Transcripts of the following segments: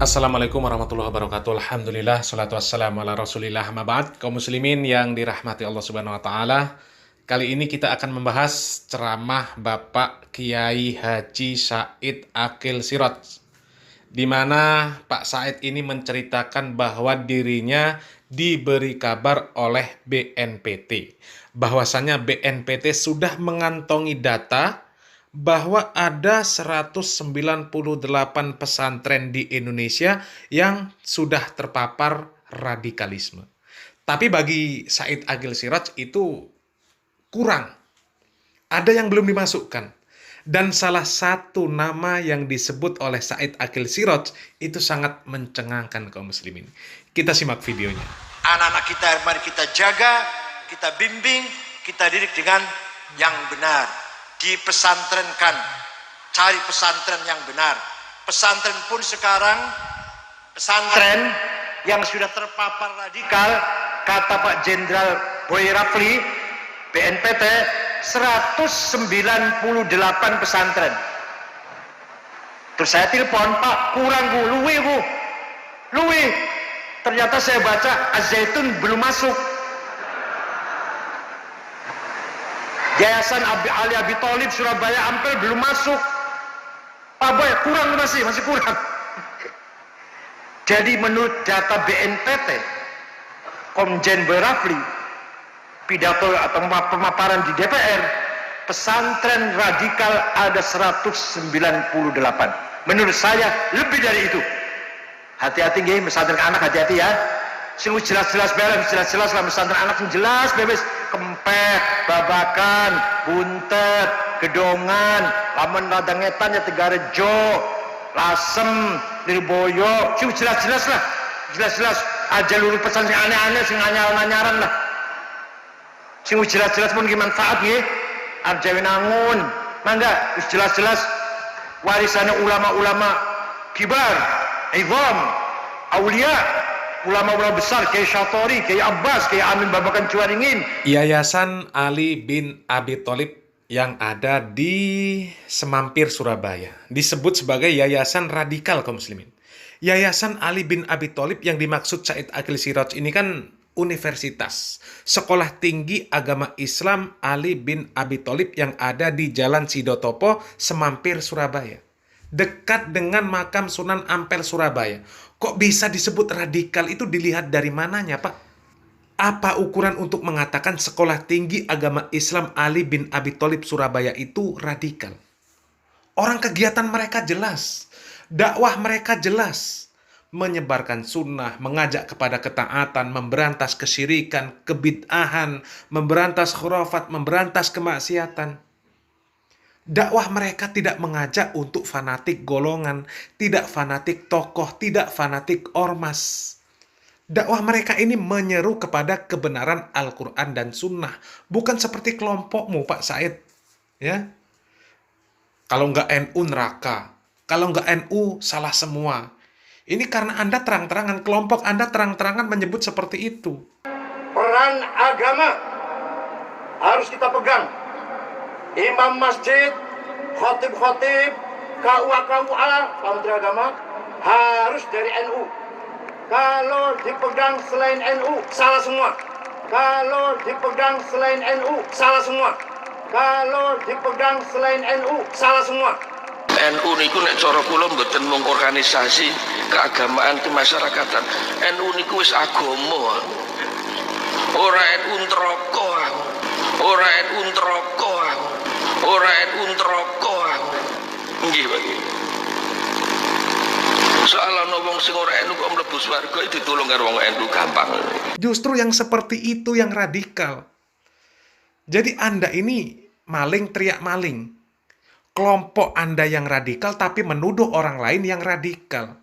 Assalamualaikum warahmatullahi wabarakatuh. Alhamdulillah, salatu wassalamu ala rasulillah, amma ba'd. Kaum muslimin yang dirahmati Allah subhanahu wa ta'ala, kali ini kita akan membahas ceramah Bapak Kiai Haji Said Aqil Siraj, di mana Pak Said ini menceritakan bahwa dirinya diberi kabar oleh BNPT, bahwasanya BNPT sudah mengantongi data bahwa ada 198 pesantren di Indonesia yang sudah terpapar radikalisme. Tapi bagi Said Aqil Siraj itu kurang. Ada yang belum dimasukkan. Dan salah satu nama yang disebut oleh Said Aqil Siraj itu sangat mencengangkan kaum muslimin. Kita simak videonya. Anak-anak kita mari kita jaga, kita bimbing, kita didik dengan yang benar. Dipesantrenkan, cari pesantren yang benar. Pesantren pun sekarang pesantren yang sudah terpapar radikal, kata Pak Jenderal Boy Rafli BNPT, 198 pesantren. Terus saya telepon, Pak, kurang bu, luwi. Ternyata saya baca Az-Zaitun belum masuk. Yayasan Ali Abi Tholib Surabaya Ampel belum masuk. Pak Boy, kurang masih kurang. Jadi menurut data BNPT, Komjen Boy Rafli, pidato atau pemaparan di DPR, pesantren radikal ada 198. Menurut saya lebih dari itu. Hati-hati nggih, pesantren anak hati-hati ya. Sing jelas-jelas beres, jelas-jelas lah pesantren anak sing jelas bebas. Kempek, Babakan, Buntet, Gedongan, lamun Radangetan ya Tegarejo, Lasem, Lirboyo, sing jelas-jelas lah. Jelas-jelas aja lulu pesan sing aneh-aneh, sing anyar-anyaran lah. Sing jelas-jelas pun gimana manfaat nggih. Arjawinangun, mangga wis jelas-jelas warisannya ulama-ulama kibar, izam, aulia, ulama-ulama besar, Kiai Syatori, Kiai Abbas, Kiai Amin Babakan Cuaringin. Yayasan Ali bin Abi Tholib yang ada di Semampir, Surabaya, disebut sebagai yayasan radikal kaum muslimin. Yayasan Ali bin Abi Tholib yang dimaksud Said Aqil Siraj ini kan universitas, sekolah tinggi agama Islam Ali bin Abi Tholib yang ada di Jalan Sidotopo, Semampir, Surabaya, dekat dengan makam Sunan Ampel, Surabaya. Kok bisa disebut radikal, itu dilihat dari mananya, Pak? Apa ukuran untuk mengatakan sekolah tinggi agama Islam Ali bin Abi Tholib Surabaya itu radikal? Orang kegiatan mereka jelas, dakwah mereka jelas, menyebarkan sunnah, mengajak kepada ketaatan, memberantas kesyirikan, kebid'ahan, memberantas khurafat, memberantas kemaksiatan. Dakwah mereka tidak mengajak untuk fanatik golongan, tidak fanatik tokoh, tidak fanatik ormas. Dakwah mereka ini menyeru kepada kebenaran Al-Quran dan Sunnah, bukan seperti kelompokmu, Pak Said. Ya, kalau nggak NU neraka, kalau nggak NU salah semua. Ini karena Anda terang-terangan, kelompok Anda terang-terangan menyebut seperti itu. Peran agama harus kita pegang. Imam masjid, khotib-khotib, KUA, Menteri Agama harus dari NU. Kalau dipegang selain NU, salah semua. Kalau dipegang selain NU, salah semua. Kalau dipegang selain NU, salah semua. NU niku nek cara kula mboten mung organisasi keagamaan kemasyarakatan. NU niku wis agama. Ora NU neraka. Ora NU neraka. Ora NU neraka. Nggih, Pak. Soal ana wong sing ora NU kok mlebu swarga ditulung karo wong NU gampang. Justru yang seperti itu yang radikal. Jadi Anda ini maling teriak maling. Kelompok Anda yang radikal tapi menuduh orang lain yang radikal.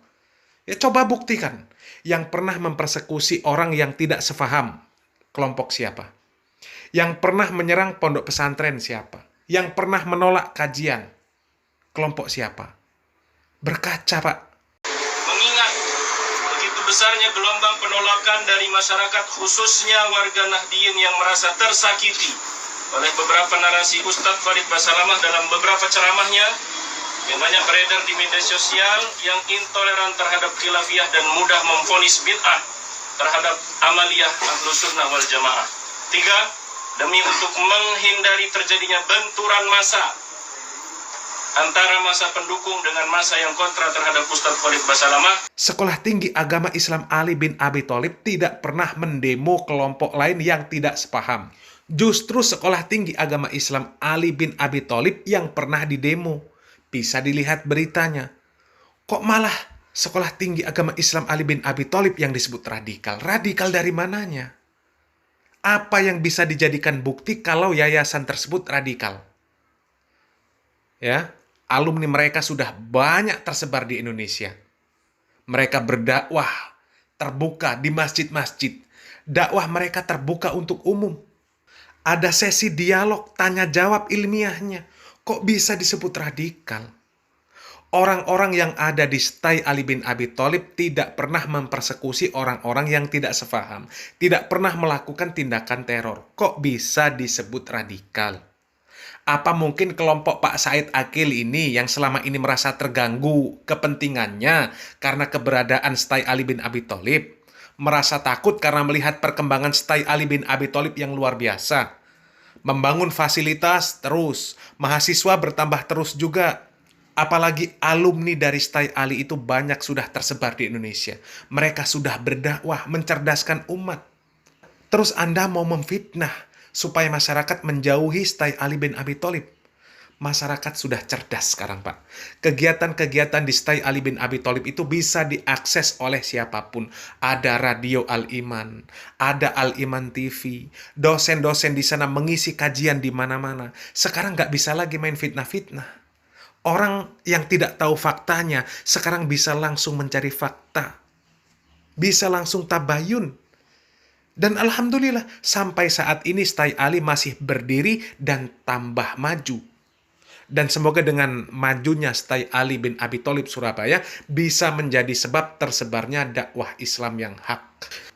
Ya coba buktikan. Yang pernah mempersekusi orang yang tidak sefaham, kelompok siapa? Yang pernah menyerang pondok pesantren siapa? Yang pernah menolak kajian, kelompok siapa? Berkaca, Pak. Mengingat begitu besarnya gelombang penolakan dari masyarakat, khususnya warga Nahdliyin yang merasa tersakiti oleh beberapa narasi Ustadz Farid Basalamah dalam beberapa ceramahnya, yang banyak beredar di media sosial, yang intoleran terhadap khilafiyah dan mudah memvonis bid'ah terhadap amaliyah Ahlus Sunnah wal Jamaah. 3. Demi untuk menghindari terjadinya benturan massa antara massa pendukung dengan massa yang kontra terhadap Ustadz Khalid Basalamah. Sekolah Tinggi Agama Islam Ali bin Abi Thalib tidak pernah mendemo kelompok lain yang tidak sepaham. Justru Sekolah Tinggi Agama Islam Ali bin Abi Thalib yang pernah didemo. Bisa dilihat beritanya. Kok malah Sekolah Tinggi Agama Islam Ali bin Abi Thalib yang disebut radikal? Radikal dari mananya? Apa yang bisa dijadikan bukti kalau yayasan tersebut radikal? Ya, alumni mereka sudah banyak tersebar di Indonesia. Mereka berdakwah terbuka di masjid-masjid. Dakwah mereka terbuka untuk umum. Ada sesi dialog, tanya jawab ilmiahnya. Kok bisa disebut radikal? Orang-orang yang ada di stai Ali bin Abi Thalib tidak pernah mempersekusi orang-orang yang tidak sefaham. Tidak pernah melakukan tindakan teror. Kok bisa disebut radikal? Apa mungkin kelompok Pak Said Akil ini yang selama ini merasa terganggu kepentingannya karena keberadaan stai Ali bin Abi Thalib? Merasa takut karena melihat perkembangan stai Ali bin Abi Thalib yang luar biasa. Membangun fasilitas terus, mahasiswa bertambah terus juga. Apalagi alumni dari stai Ali itu banyak sudah tersebar di Indonesia. Mereka sudah berdakwah, mencerdaskan umat. Terus Anda mau memfitnah supaya masyarakat menjauhi stai Ali bin Abi Thalib. Masyarakat sudah cerdas sekarang, Pak. Kegiatan-kegiatan di stai Ali bin Abi Thalib itu bisa diakses oleh siapapun. Ada radio Al-Iman, ada Al-Iman TV. Dosen-dosen di sana mengisi kajian di mana-mana. Sekarang nggak bisa lagi main fitnah-fitnah. Orang yang tidak tahu faktanya sekarang bisa langsung mencari fakta. Bisa langsung tabayun. Dan alhamdulillah sampai saat ini stai Ali masih berdiri dan tambah maju. Dan semoga dengan majunya stai Ali bin Abi Thalib Surabaya bisa menjadi sebab tersebarnya dakwah Islam yang hak.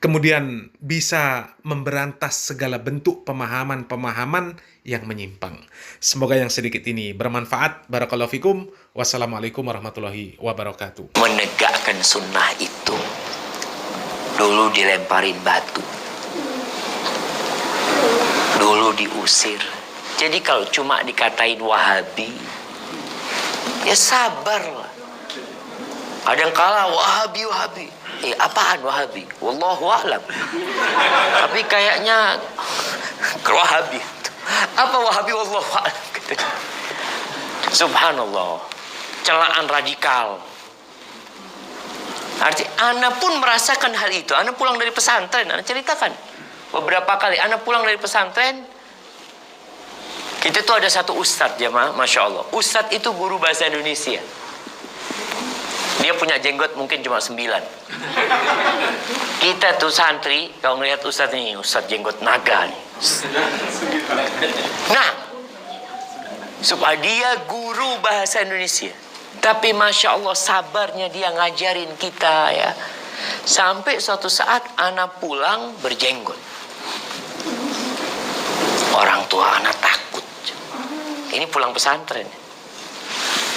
Kemudian bisa memberantas segala bentuk pemahaman-pemahaman yang menyimpang. Semoga yang sedikit ini bermanfaat. Barakallahu fikum. Wassalamualaikum warahmatullahi wabarakatuh. Menegakkan sunnah itu dulu dilemparin batu, dulu diusir. Jadi kalau cuma dikatain Wahabi, ya sabarlah. Kadangkala Wahabi. Apaan Wahabi? Wallahu a'lam. Tapi kayaknya Wahabi. Apa Wahabi? Wallahu a'lam. Subhanallah. Celaan radikal. Arti ana pun merasakan hal itu. Ana pulang dari pesantren, ana ceritakan beberapa kali. Ana pulang dari pesantren, kita tuh ada satu ustadz jamaah, masya Allah. Ustadz itu guru bahasa Indonesia. Dia punya jenggot mungkin cuma 9. Kita tuh santri, kalau ngelihat ustadz ini, ustadz jenggot naga nih. Nah, supaya dia guru bahasa Indonesia. Tapi masya Allah sabarnya dia ngajarin kita ya. Sampai suatu saat anak pulang berjenggot. Orang tua anak takut. Ini pulang pesantren.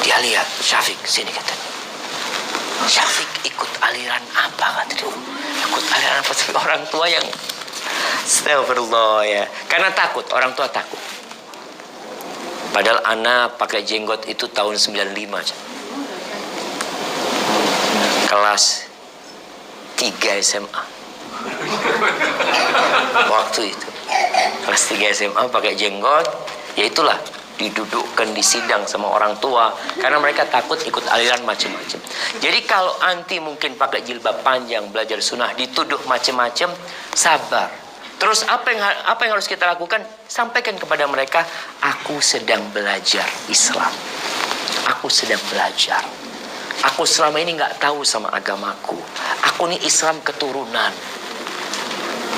Dia lihat, Syafiq, sini katanya. Syafiq ikut aliran apa katanya? Ikut aliran apa? Orang tua yang astagfirullah ya. Karena takut, orang tua takut. Padahal anak pakai jenggot itu tahun 95. Kelas 3 SMA. Waktu itu. Kelas 3 SMA pakai jenggot, ya itulah didudukkan di sidang sama orang tua karena mereka takut ikut aliran macam-macam. Jadi kalau anti mungkin pakai jilbab panjang belajar sunnah dituduh macam-macam, sabar. Terus apa yang harus kita lakukan? Sampaikan kepada mereka, aku sedang belajar Islam. Aku sedang belajar. Aku selama ini nggak tahu sama agamaku. Aku ini Islam keturunan.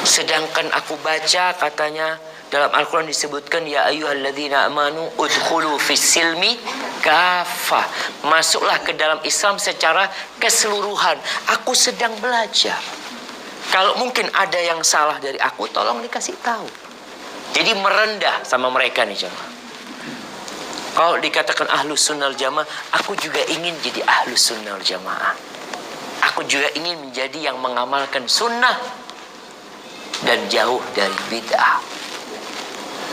Sedangkan aku baca katanya dalam Al-Quran disebutkan ya ayyuhalladzina amanu udkhulu fis silmi kafah. Masuklah ke dalam Islam secara keseluruhan. Aku sedang belajar. Kalau mungkin ada yang salah dari aku, tolong dikasih tahu. Jadi merendah sama mereka nih jemaah. Kalau dikatakan ahlus sunnah wal jamaah, aku juga ingin jadi ahlus sunnah wal jamaah. Aku juga ingin menjadi yang mengamalkan sunnah dan jauh dari bid'ah.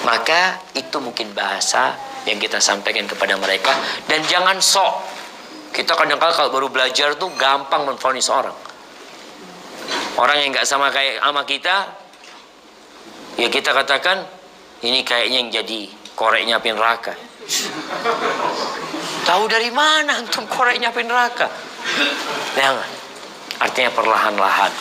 Maka itu mungkin bahasa yang kita sampaikan kepada mereka. Dan jangan sok. Kita kadang-kadang kalau baru belajar tuh gampang menvonis orang. Orang yang gak sama kayak sama kita, ya kita katakan ini kayaknya yang jadi koreknya api neraka. Tahu dari mana antum koreknya api neraka? Jangan. Artinya perlahan-lahan.